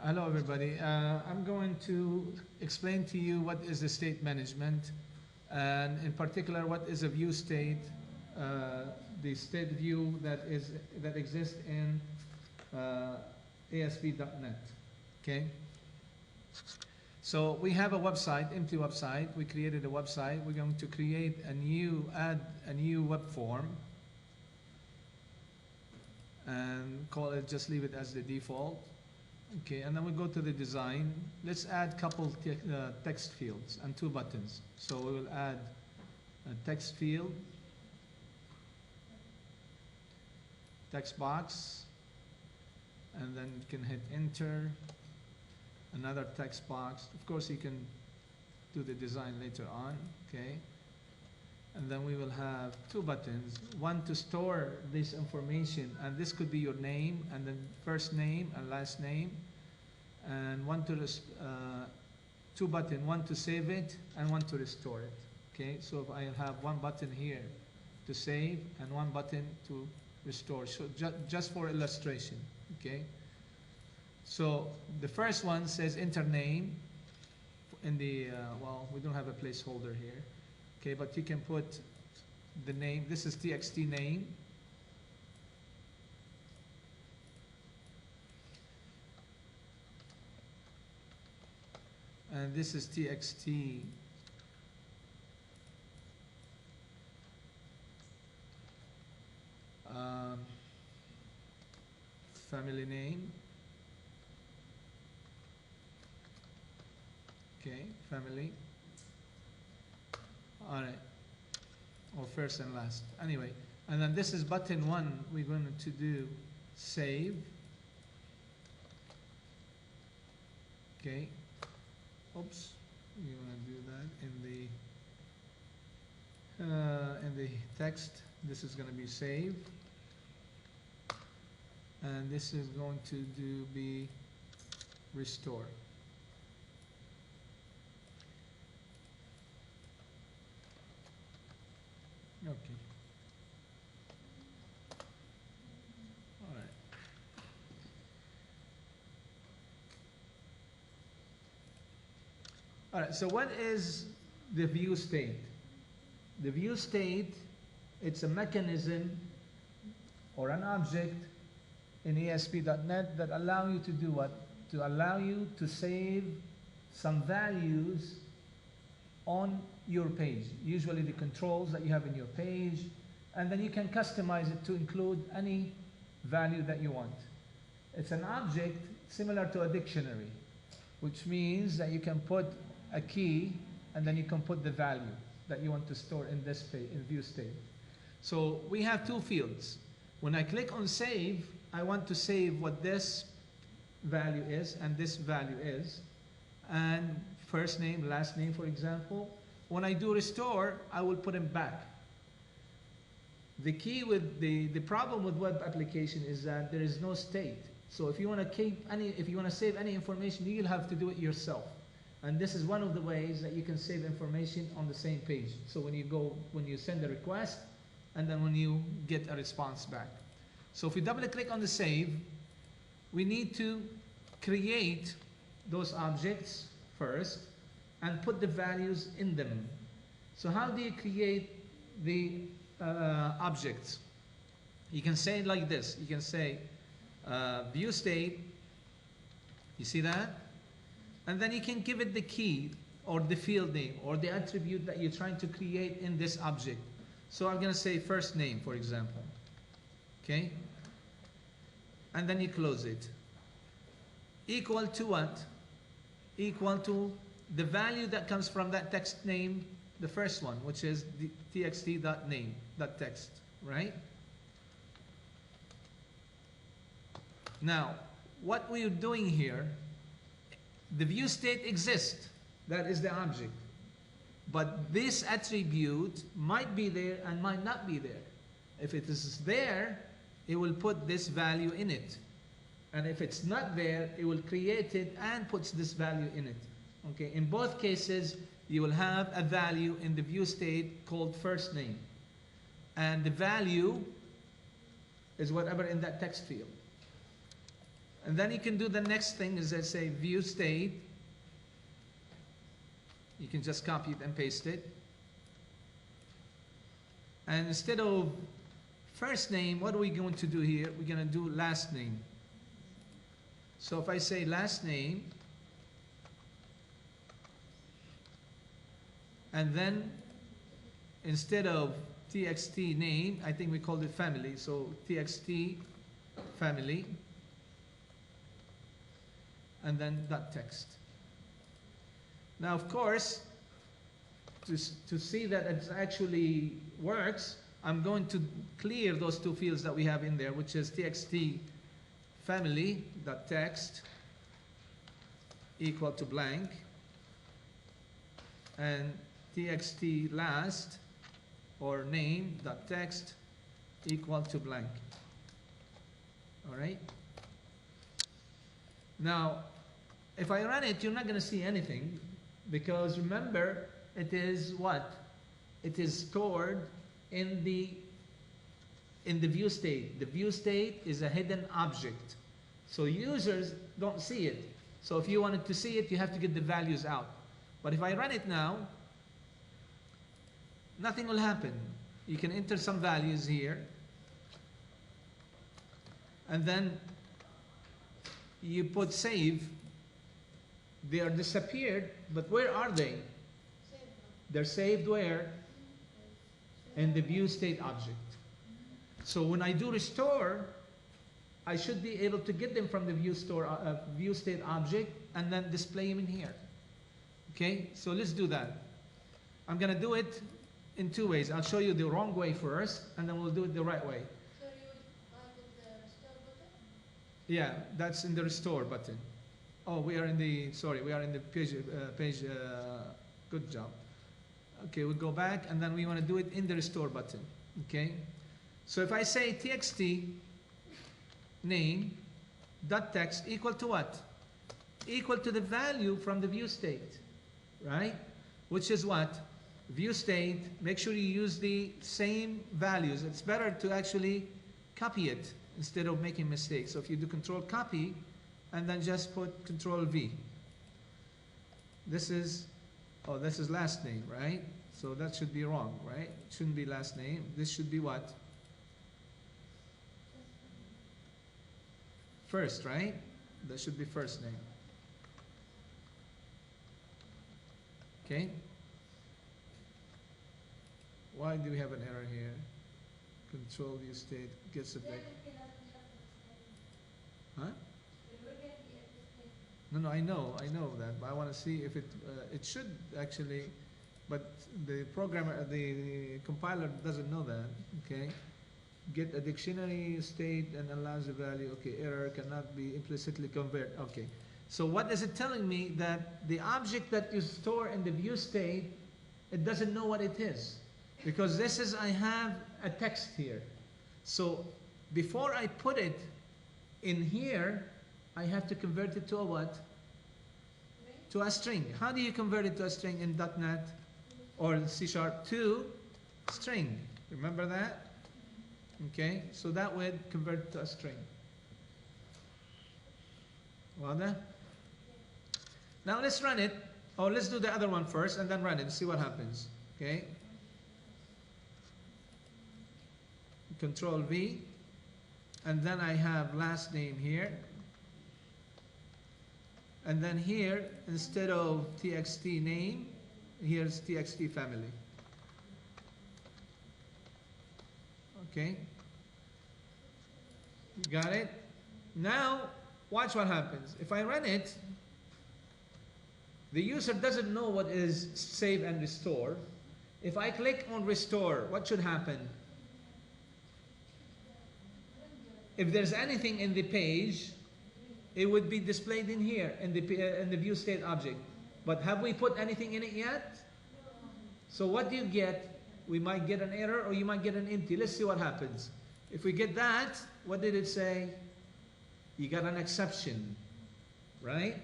Hello, everybody. I'm going to explain to you what is the state management, and in particular, what is a view state, uh, the state view that exists in ASP.NET. Okay. So we have a website, empty website. We created a website. We're going to create add a new web form, and just leave it as the default. Okay, and then we go to the design. Let's add couple text fields and two buttons. So we will add a text field, text box, and then you can hit enter. Another text box. Of course, you can do the design later on. Okay, and then we will have two buttons. One to store this information, and this could be your name, and then first name and last name. And two buttons, one to save it and one to restore it. Okay, so if I have one button here to save and one button to restore. So just for illustration. Okay. So the first one says enter name in the, well, we don't have a placeholder here. Okay, but you can put the name. This is txt name. And this is txt family name. Okay, family. All right, or first and last. Anyway, and then this is button one. We're going to do save. Okay. Oops, you want to do that in the text. This is going to be save, and this is going to be restore. Okay. All right. All right, so what is the view state? The view state, it's a mechanism or an object in ASP.NET that allow you to do what? To allow you to save some values on your page, usually the controls that you have in your page, and then you can customize it to include any value that you want. It's an object similar to a dictionary, which means that you can put a key and then you can put the value that you want to store in this page, in view state. So we have two fields. When I click on save, I want to save what this value is and this value is, and first name, last name, for example. When I do restore, I will put them back. The key with the problem with web application is that there is no state. So if you want to save any information, you'll have to do it yourself. And this is one of the ways that you can save information on the same page. So when you send a request, and then when you get a response back. So if we double click on the save, we need to create those objects first and put the values in them. So how do you create the objects? You can say it like this. You can say view state. You see that? And then you can give it the key or the field name or the attribute that you're trying to create in this object. So I'm going to say first name, for example. Okay? And then you close it. Equal to what? Equal to the value that comes from that text name, the first one, which is the txt.name.text, right? Now, what we're doing here, the view state exists. That is the object. But this attribute might be there and might not be there. If it is there, it will put this value in it. And if it's not there, it will create it and puts this value in it. Okay, in both cases, you will have a value in the view state called first name. And the value is whatever in that text field. And then you can do the next thing is, let's say, view state. You can just copy it and paste it. And instead of first name, what are we going to do here? We're going to do last name. So if I say last name, and then instead of txt name, I think we called it family. So txt family, and then dot text. Now, of course, to see that it actually works, I'm going to clear those two fields that we have in there, which is txt family dot text equal to blank, and txt last or name dot text equal to blank. All right. Now, if I run it, you're not going to see anything, because remember, it is what? It is stored in the view state. The view state is a hidden object, so users don't see it. So if you wanted to see it, you have to get the values out. But if I run it now, nothing will happen. You can enter some values here, and then you put save. They are disappeared, but where are they? They're saved where? In the view state object. So when I do restore, I should be able to get them from the view state object and then display them in here. Okay, so let's do that. I'm going to do it in two ways. I'll show you the wrong way first, and then we'll do it the right way. So you would put the restore button? Yeah, that's in the restore button. Oh, we are in the page, good job. Okay, we'll go back, and then we want to do it in the restore button. Okay, so if I say txt name dot text equal to what? Equal to the value from the view state, right? Which is what? View state. Make sure you use the same values. It's better to actually copy it instead of making mistakes. So if you do control copy, and then just put control V. This is last name, right? So that should be wrong, right? It shouldn't be last name. This should be what? First, right? That should be first name. Okay? Why do we have an error here? Control view state gets it back. Huh? No, I know that, but I want to see if it should actually, but the programmer, the compiler doesn't know that. Okay, get a dictionary state and allows the value. Okay, error cannot be implicitly converted. Okay, so what is it telling me? That the object that you store in the view state, it doesn't know what it is, because this is, I have a text here. So before I put it in here, I have to convert it to a what? To a string. How do you convert it to a string in .NET or C#? To string. Remember that? Okay, so that would convert to a string. Wada? Now let's run it. Or let's do the other one first and then run it. See what happens. Okay. Control V. And then I have last name here. And then here, instead of txt name, here's txt family. Okay. Got it? Now, watch what happens. If I run it, the user doesn't know what is save and restore. If I click on restore, what should happen? If there's anything in the page, it would be displayed in here in the view state object. But have we put anything in it yet? So what do you get? We might get an error, or you might get an empty. Let's see what happens. If we get that, what did it say? You got an exception, right?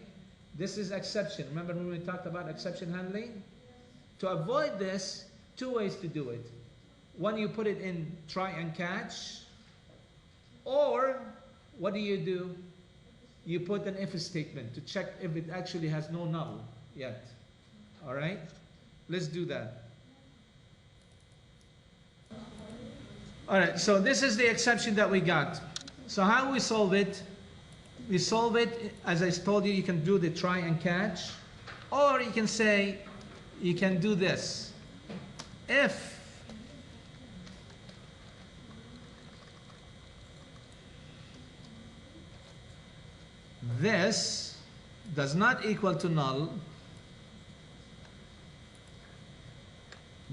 This is exception. Remember when we talked about exception handling? To avoid this, two ways to do it. One, you put it in try and catch, or what do? you put an if statement to check if it actually has no null yet. All right? Let's do that. All right, so this is the exception that we got. So how do we solve it? We solve it, as I told you, you can do the try and catch, or you can say, you can do this. If this does not equal to null,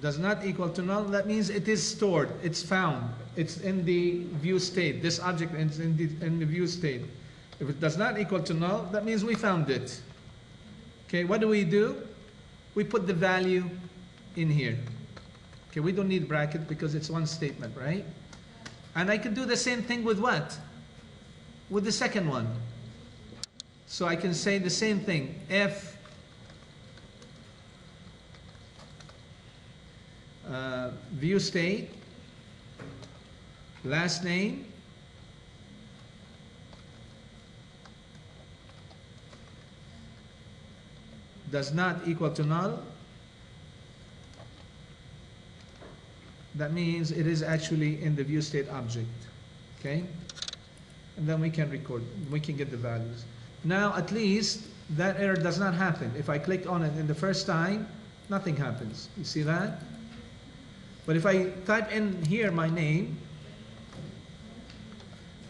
that means it is stored, it's found, it's in the view state. This object is in the view state. If it does not equal to null, that means we found it. Okay, what do? We put the value in here. Okay, we don't need bracket because it's one statement, right? And I can do the same thing with what? With the second one. So I can say the same thing. If view state, last name, does not equal to null, that means it is actually in the view state object. Okay? And then we can record, we can get the values. Now at least that error does not happen. If I click on it in the first time, nothing happens. You see that? But if I type in here my name,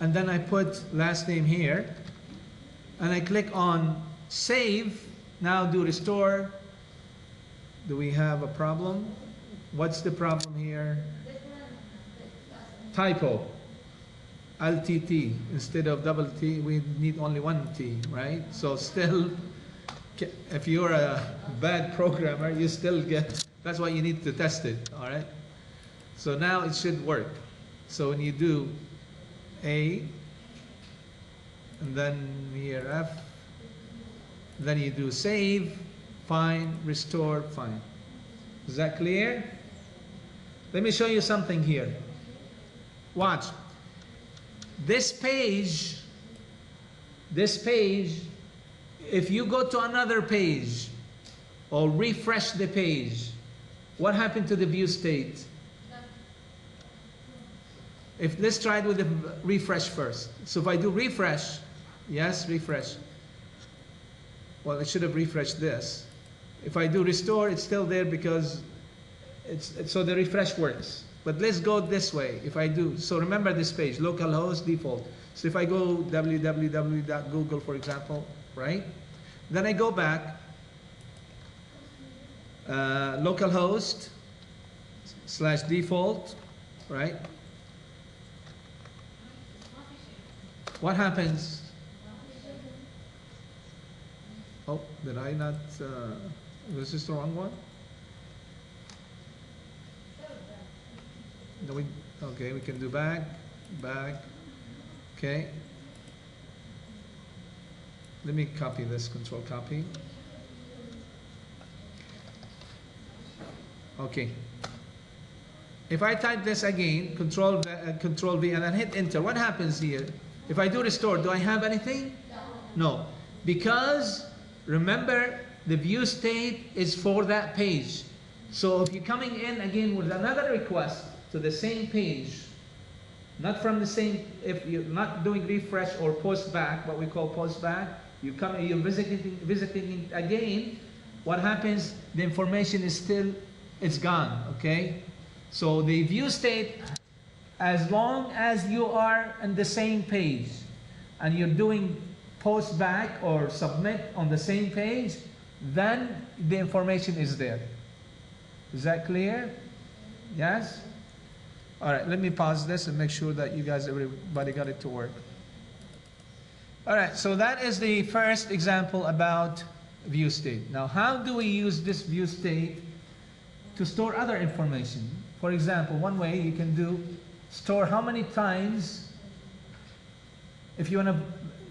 and then I put last name here, and I click on save, now do restore, do we have a problem? What's the problem here? Typo. LTT instead of double T, we need only one T, right? So still, if you're a bad programmer, you still get, that's why you need to test it, all right? So now it should work. So when you do A, and then here F, then you do save, fine, restore, fine. Is that clear? Let me show you something here. Watch. This page, if you go to another page or refresh the page, what happened to the view state? Let's try it with the refresh first. So if I do refresh, yes, refresh. Well, it should have refreshed this. If I do restore, it's still there because so the refresh works. But let's go this way. If I do, so remember this page, localhost default. So if I go www.google, for example, right? Then I go back, localhost / default, right? What happens? Oh, did I not, was this the wrong one? No, okay, we can do back, okay. Let me copy this, control copy. Okay. If I type this again, control V, and then hit enter, what happens here? If I do restore, do I have anything? No. Because, remember, the view state is for that page. So if you're coming in again with another request to the same page, not from the same, if you're not doing refresh or postback, what we call postback, you're visiting again, what happens? The information is still, it's gone, okay? So the view state, as long as you are on the same page and you're doing postback or submit on the same page, then the information is there. Is that clear? Yes? All right, let me pause this and make sure that you guys, everybody got it to work. All right, so that is the first example about view state. Now, how do we use this view state to store other information? For example, one way you can do, store how many times, if you want to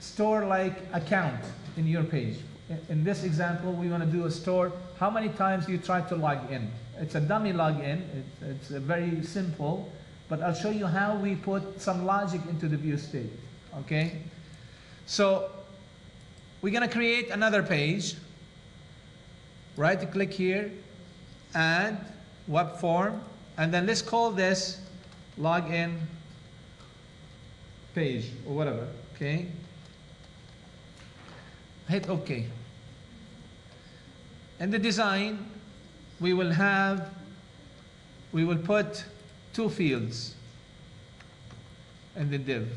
store like a count in your page. In this example, we want to do a store how many times you try to log in. It's a dummy login. It's very simple, but I'll show you how we put some logic into the view state. Okay, so we're going to create another page. Right click here, add web form, and then let's call this login page or whatever. Okay. Hit OK. In the design, we will put two fields in the div.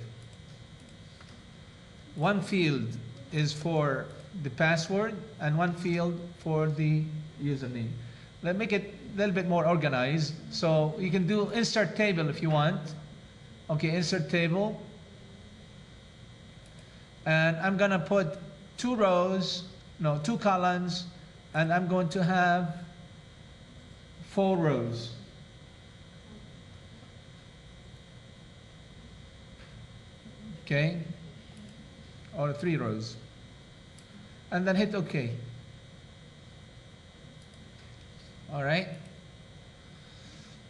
One field is for the password and one field for the username. Let's make it a little bit more organized. So you can do insert table if you want. Okay, insert table. And I'm gonna put two columns, and I'm going to have 4 rows. Okay, or 3 rows. And then hit OK. All right.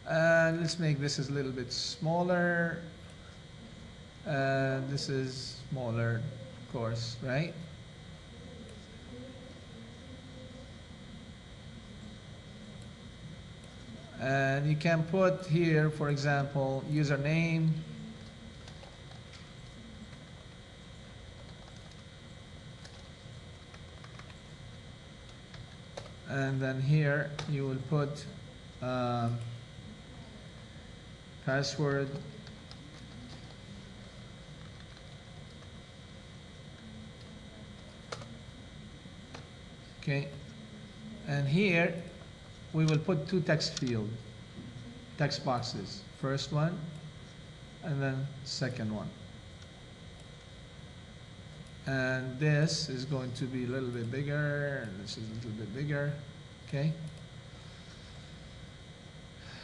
And let's make this a little bit smaller. This is smaller, of course, right? And you can put here, for example, username. And then here you will put password. Okay. And here we will put 2 text boxes. First one and then second one. And this is going to be a little bit bigger, and this is a little bit bigger. Okay.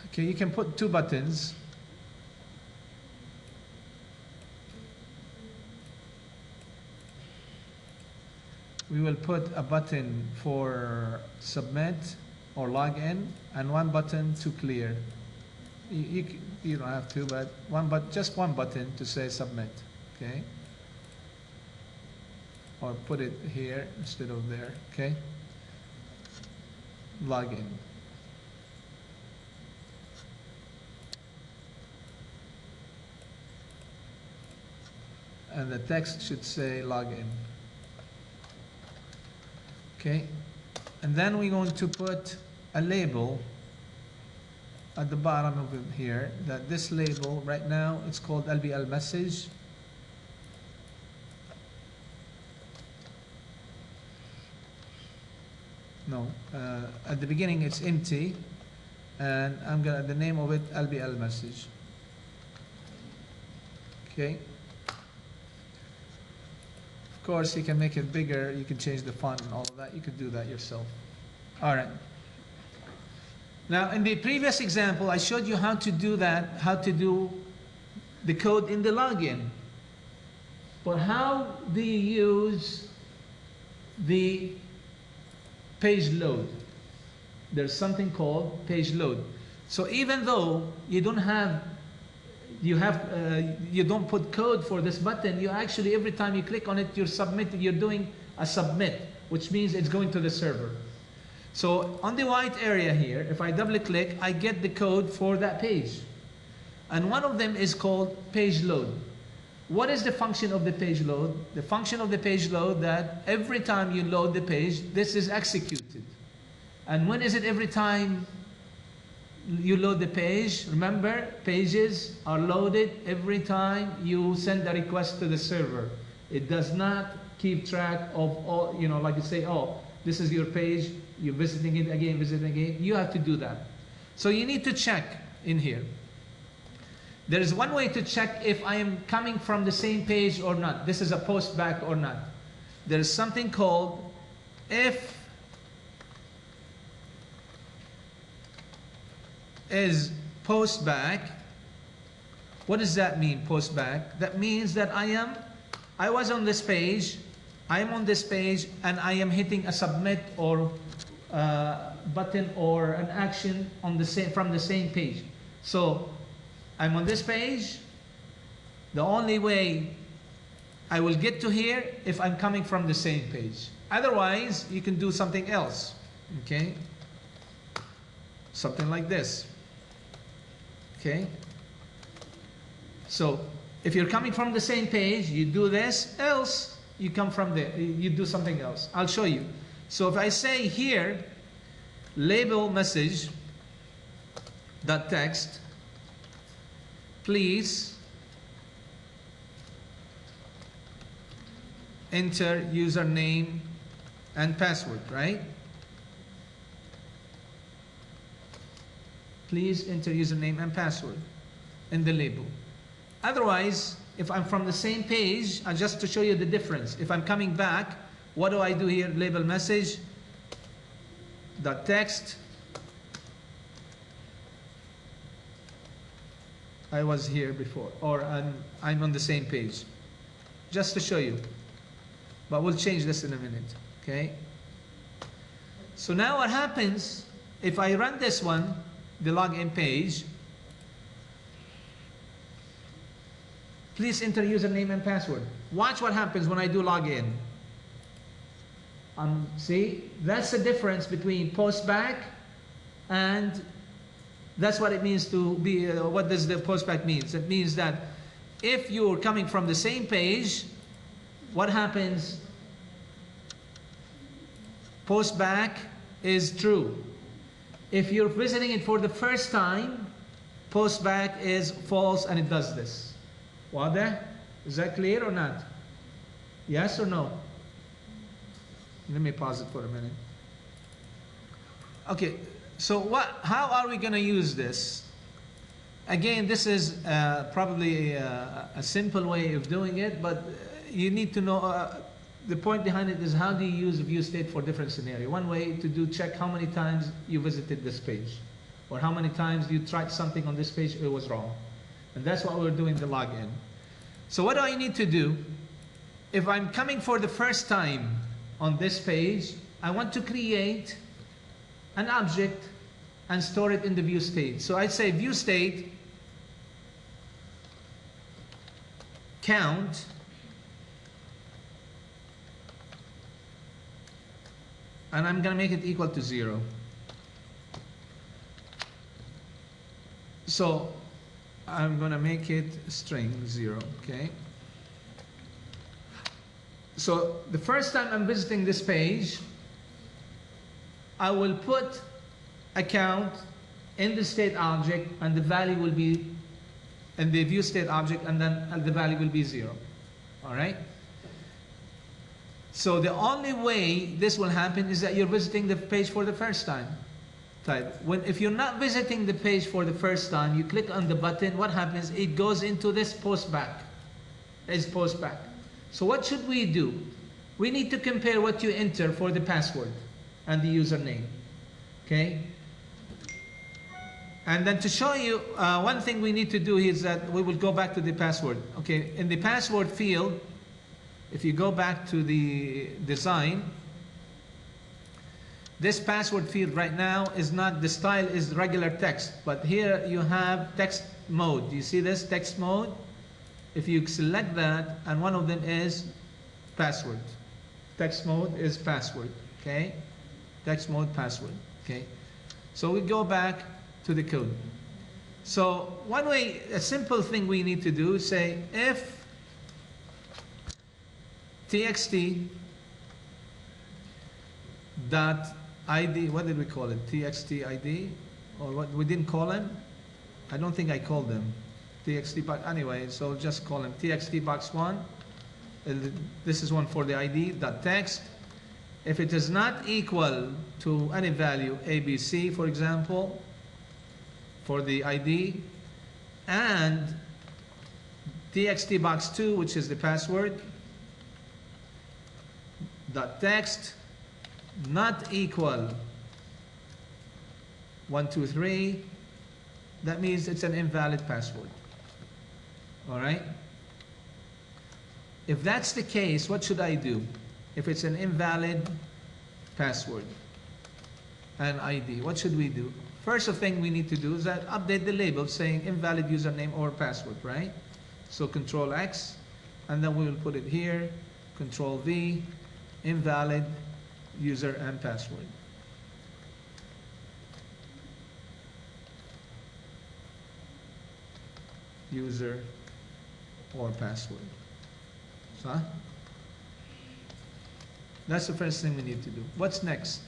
Okay, you can put 2 buttons. We will put a button for submit or login and 1 button to clear. You don't have to, but just one button to say submit. Okay. Or put it here instead of there. Okay. Login. And the text should say login. Okay. And then we're going to put a label at the bottom of it here, that this label right now it's called LBL message. No, at the beginning it's empty, and I'm gonna the name of it LBL message. Okay. Of course, you can make it bigger. You can change the font and all of that. You could do that yourself. All right. Now, in the previous example, I showed you how to do that, how to do the code in the login. But how do you use the page load? There's something called page load. So even though you don't put code for this button, you actually, every time you click on it, you're doing a submit, which means it's going to the server. So on the white area here, if I double click, I get the code for that page. And one of them is called page load. What is the function of the page load? The function of the page load that every time you load the page, this is executed. And when is it every time you load the page? Remember, pages are loaded every time you send a request to the server. It does not keep track of all, like you say, oh, this is your page, you're visiting it again, You have to do that. So you need to check in here. There is one way to check if I am coming from the same page or not. This is a postback or not. There is something called if is postback. What does that mean, postback? That means that I was on this page, I am on this page, and I am hitting a submit or button or an action from the same page. So I'm on this page. The only way I will get to here if I'm coming from the same page. Otherwise, you can do something else. Okay? Something like this. Okay? So, if you're coming from the same page, you do this, else you come from there, you do something else. I'll show you. So if I say here, label message dot text, please enter username and password, right? Please enter username and password in the label. Otherwise, if I'm from the same page, just to show you the difference, if I'm coming back, what do I do here? Label message dot text. I was here before, or I'm on the same page, just to show you. But we'll change this in a minute, okay? So now what happens if I run this one, the login page? Please enter username and password. Watch what happens when I do login. See, that's the difference between Postback, and that's what it means to be. What does the Postback means? It means that if you're coming from the same page, what happens? Postback is true. If you're visiting it for the first time, Postback is false, and it does this. Wadah? Is that clear or not? Yes or no? Let me pause it for a minute. Okay, so how are we going to use this? Again, this is probably a simple way of doing it, but you need to know, the point behind it is how do you use view state for different scenarios. One way to do check how many times you visited this page, or how many times you tried something on this page, it was wrong. And that's what we're doing the login. So what do I need to do? If I'm coming for the first time on this page, I want to create an object and store it in the view state. So I'd say view state count and I'm going to make it equal to 0. So I'm going to make it string 0, okay? So the first time I'm visiting this page, I will put a count in the state object, and the value will be in the view state object, and then the value will be 0. All right? So the only way this will happen is that you're visiting the page for the first time. If you're not visiting the page for the first time, you click on the button, what happens? It goes into this postback. It's postback. So what should we do? We need to compare what you enter for the password and the username. Okay? And then to show you, one thing we need to do is that we will go back to the password. Okay, in the password field, if you go back to the design, this password field right now is not, the style is regular text, but here you have text mode. Do you see this text mode? If you select that, and one of them is password. Text mode is password, okay? Text mode, password, okay? So we go back to the code. So one way, a simple thing we need to do is say if txt dot id, what did we call it? Txt id, or what we didn't call them? I don't think I called them. Txt box, anyway, so just call them txt box 1. This is one for the id dot text. If it is not equal to any value abc, for example, for the id, and txt box 2, which is the password, dot text not equal 1 2 3, that means it's an invalid password. All right? If that's the case, what should I do? If it's an invalid password and ID, what should we do? First thing we need to do is that update the label saying invalid username or password, right? So Control X, and then we will put it here, Control V, invalid user and password. User or password. So, that's the first thing we need to do. What's next?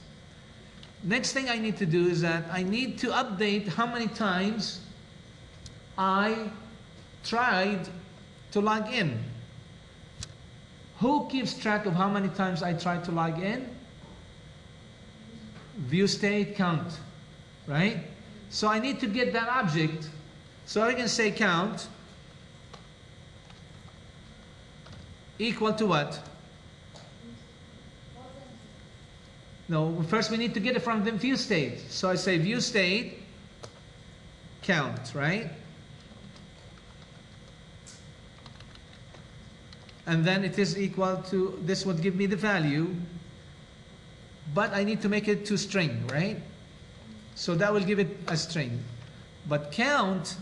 Next thing I need to do is that I need to update how many times I tried to log in. Who keeps track of how many times I tried to log in? View state count, right? So I need to get that object. So I can say count equal to what? No, first we need to get it from the view state. So I say view state count, right? And then it is equal to, this would give me the value, but I need to make it to string, right? So that will give it a string. But count,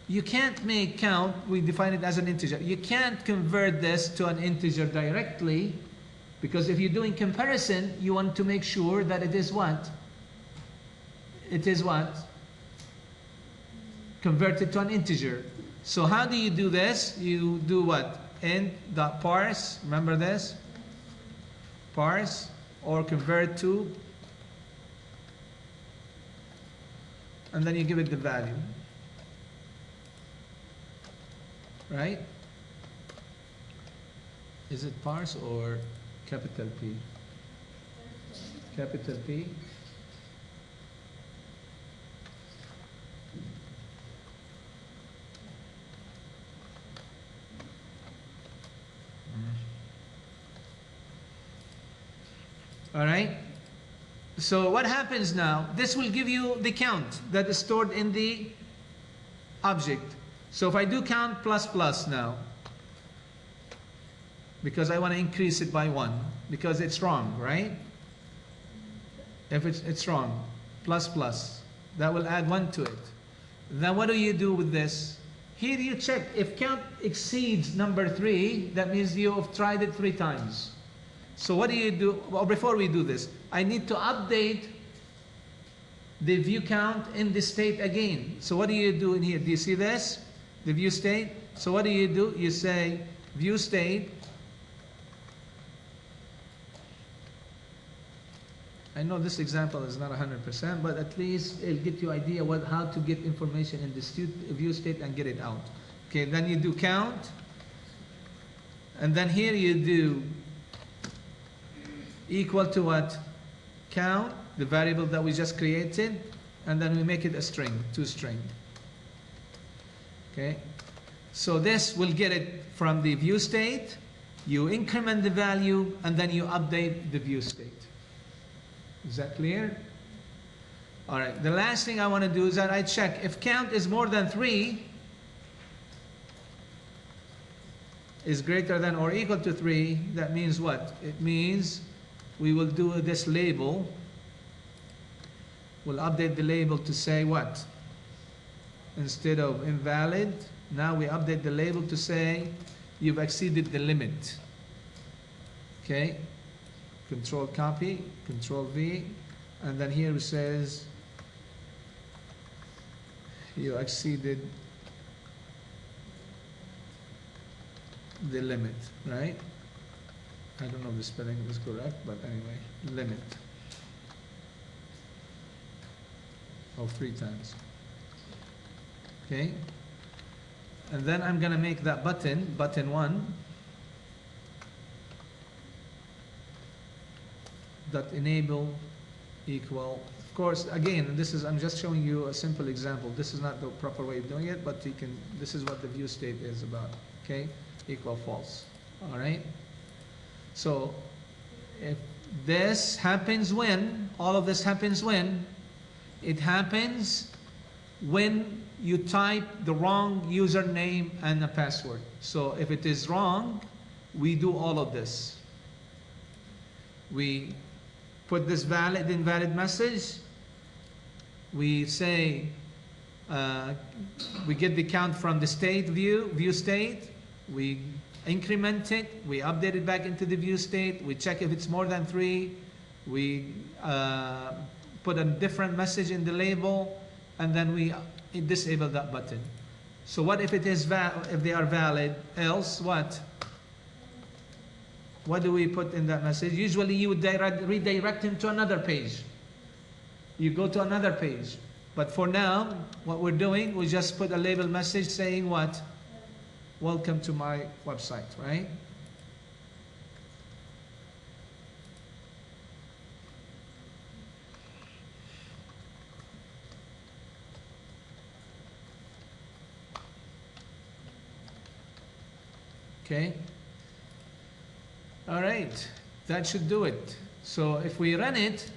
you can't make count, we define it as an integer. You can't convert this to an integer directly, because if you're doing comparison, you want to make sure that it is what? It is what? Converted to an integer. So how do you do this? You do what? Int.parse, remember this? Parse, or convert to, and then you give it the value. Right? Is it parse or capital P? Capital P. All right? So what happens now? This will give you the count that is stored in the object. So if I do count plus plus now, because I want to increase it by 1, because it's wrong, right? If it's wrong, plus plus, that will add 1 to it. Then what do you do with this? Here you check, if count exceeds number 3, that means you have tried it 3 times. So what do you do? Well, before we do this, I need to update the view count in the state again. So what do you do in here? Do you see this? The view state? So what do? You say view state. I know this example is not 100%, but at least it'll get you idea how to get information in the view state and get it out. Okay, then you do count. And then here you do equal to what? Count, the variable that we just created, and then we make it a string, toString. Okay, so this will get it from the view state, you increment the value, and then you update the view state. Is that clear? All right, the last thing I want to do is that I check if count is more than 3, is greater than or equal to 3, that means what? It means we will do this label. We'll update the label to say what? Instead of invalid, now we update the label to say you've exceeded the limit. Okay? Control copy, Control V, and then here it says you exceeded the limit, right? I don't know if the spelling is correct, but anyway, limit of 3 times. Okay? And then I'm going to make that button 1, dot enable equal. Of course, again, I'm just showing you a simple example. This is not the proper way of doing it, but this is what the view state is about. Okay? Equal false. All right? So if this happens when, all of this happens when, it happens when you type the wrong username and a password. So if it is wrong, we do all of this. We put this invalid message. We say, we get the count from the state view state. We increment it, we update it back into the view state, we check if it's more than 3, we put a different message in the label, and then we disable that button. So what if it is if they are valid? Else what? What do we put in that message? Usually you would redirect him to another page. You go to another page. But for now, what we're doing, we just put a label message saying what? Welcome to my website, right? Okay. All right. That should do it. So if we run it,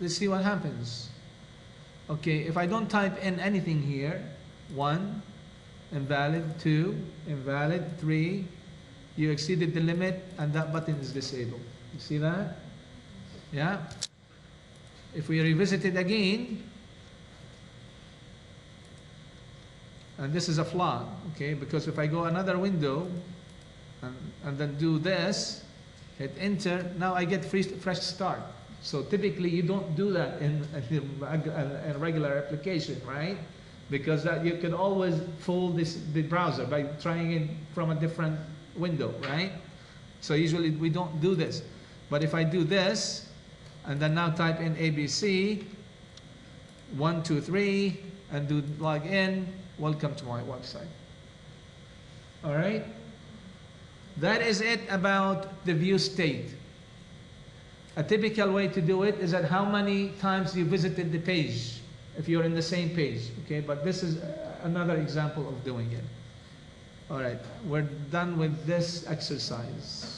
let's see what happens. Okay, if I don't type in anything here, 1, invalid, 2, invalid, 3, you exceeded the limit, and that button is disabled. You see that? Yeah? If we revisit it again, and this is a flaw, okay, because if I go another window, and then do this, hit enter, now I get fresh start. So typically you don't do that in a regular application, right? Because that you can always fool the browser by trying it from a different window, right? So usually we don't do this. But if I do this, and then now type in ABC, 1, 2, 3, and do log in, welcome to my website. All right? That is it about the view state. A typical way to do it is at how many times you visited the page, if you're in the same page, okay? But this is another example of doing it. All right, we're done with this exercise.